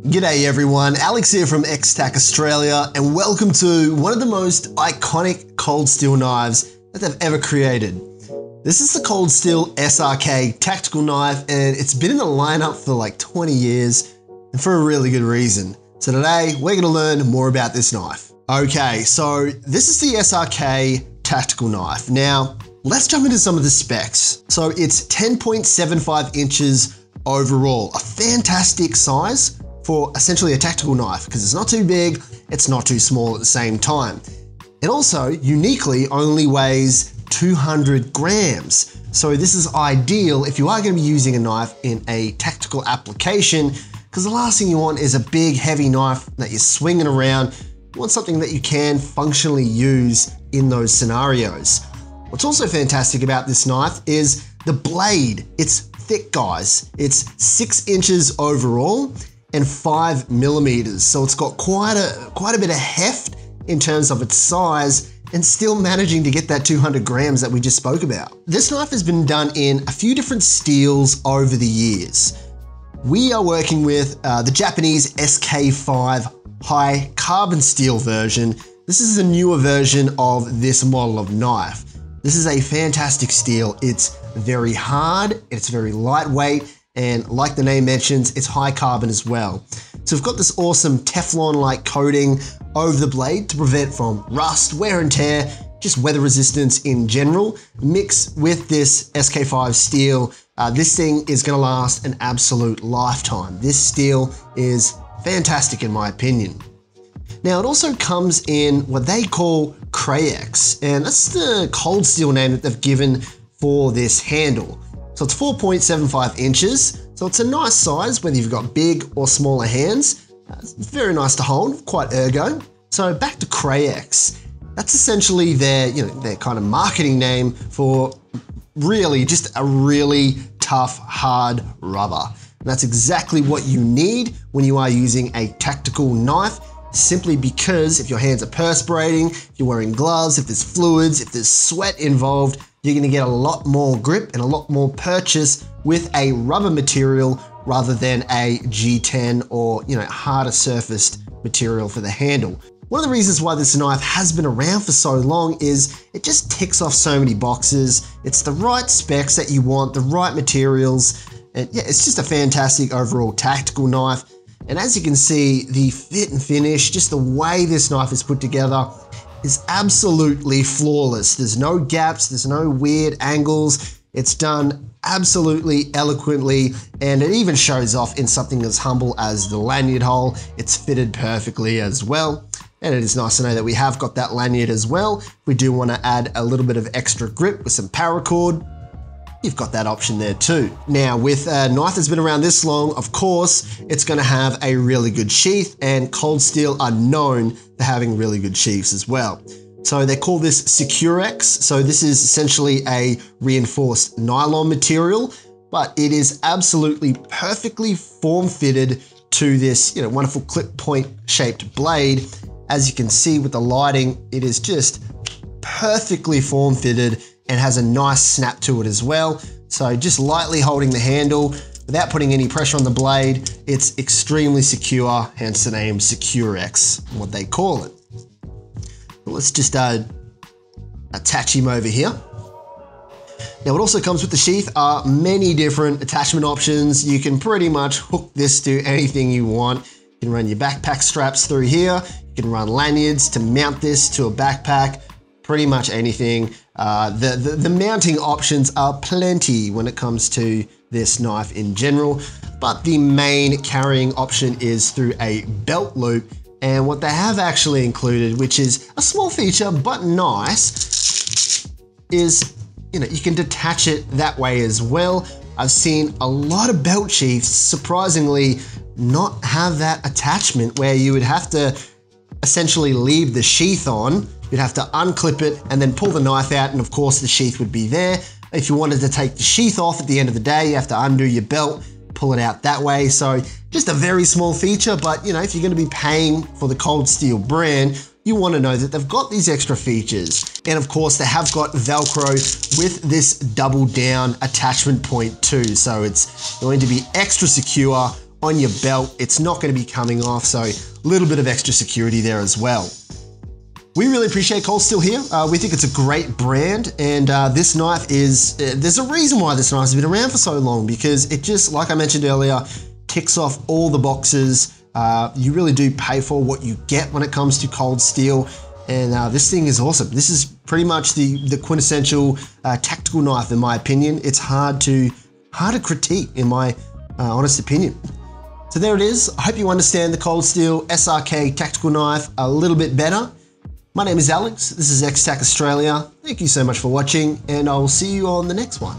G'day everyone, Alex here from Extac Australia, and welcome to one of the most iconic cold steel knives that they've ever created. This is the Cold Steel SRK tactical knife, and it's been in the lineup for like 20 years, and for a really good reason. So today, we're gonna learn more about this knife. Okay, so this is the SRK tactical knife. Now, let's jump into some of the specs. So it's 10.75 inches overall, a fantastic size for essentially a tactical knife because it's not too big, it's not too small at the same time. It also uniquely only weighs 200 grams. So this is ideal if you are going to be using a knife in a tactical application, because the last thing you want is a big heavy knife that you're swinging around. You want something that you can functionally use in those scenarios. What's also fantastic about this knife is the blade. It's thick, guys. It's 6 inches overall and 5 millimeters. So it's got quite a bit of heft in terms of its size, and still managing to get that 200 grams that we just spoke about. This knife has been done in a few different steels over the years. We are working with the Japanese SK5 high carbon steel version. This is a newer version of this model of knife. This is a fantastic steel. It's very hard, it's very lightweight, and like the name mentions, it's high carbon as well. So we've got this awesome Teflon-like coating over the blade to prevent from rust, wear and tear, just weather resistance in general. Mixed with this SK5 steel, this thing is gonna last an absolute lifetime. This steel is fantastic in my opinion. Now it also comes in what they call Kray-Ex, and that's the cold steel name that they've given for this handle. So it's 4.75 inches, so it's a nice size whether you've got big or smaller hands. It's very nice to hold, quite ergo. So back to Kray-Ex. That's essentially their kind of marketing name for really just a really tough, hard rubber. And that's exactly what you need when you are using a tactical knife, simply because if your hands are perspirating, if you're wearing gloves, if there's fluids, if there's sweat involved, you're gonna get a lot more grip and a lot more purchase with a rubber material rather than a G10 or harder surfaced material for the handle. One of the reasons why this knife has been around for so long is it just ticks off so many boxes. It's the right specs that you want, the right materials, and yeah, it's just a fantastic overall tactical knife. And as you can see, the fit and finish, just the way this knife is put together, is absolutely flawless. There's no gaps, there's no weird angles. It's done absolutely eloquently, and it even shows off in something as humble as the lanyard hole. It's fitted perfectly as well. And it is nice to know that we have got that lanyard as well. If we do want to add a little bit of extra grip with some paracord, you've got that option there too. Now, with a knife that's been around this long, of course, it's gonna have a really good sheath, and Cold Steel are known for having really good sheaths as well. So they call this Secure-Ex. So this is essentially a reinforced nylon material, but it is absolutely perfectly form-fitted to this wonderful clip point shaped blade. As you can see with the lighting, it is just perfectly form-fitted and has a nice snap to it as well. So just lightly holding the handle without putting any pressure on the blade, it's extremely secure, hence the name Secure-Ex, what they call it. But let's just attach him over here. Now what also comes with the sheath are many different attachment options. You can pretty much hook this to anything you want. You can run your backpack straps through here. You can run lanyards to mount this to a backpack. Pretty much anything. The mounting options are plenty when it comes to this knife in general, but the main carrying option is through a belt loop. And what they have actually included, which is a small feature but nice, is you can detach it that way as well. I've seen a lot of belt sheaths surprisingly not have that attachment where you would have to essentially leave the sheath on. You'd have to unclip it and then pull the knife out, and of course the sheath would be there. If you wanted to take the sheath off at the end of the day, you have to undo your belt, pull it out that way. So just a very small feature, but if you're gonna be paying for the Cold Steel brand, you wanna know that they've got these extra features. And of course, they have got Velcro with this double down attachment point too. So it's going to be extra secure on your belt. It's not going to be coming off, so a little bit of extra security there as well. We really appreciate Cold Steel here. We think it's a great brand, and this knife is, there's a reason why this knife has been around for so long, because it just, like I mentioned earlier, ticks off all the boxes. You really do pay for what you get when it comes to Cold Steel, and this thing is awesome. This is pretty much the quintessential tactical knife, in my opinion. It's hard to critique, in my honest opinion. So there it is. I hope you understand the Cold Steel SRK tactical knife a little bit better. My name is Alex. This is Extac Australia. Thank you so much for watching, and I'll see you on the next one.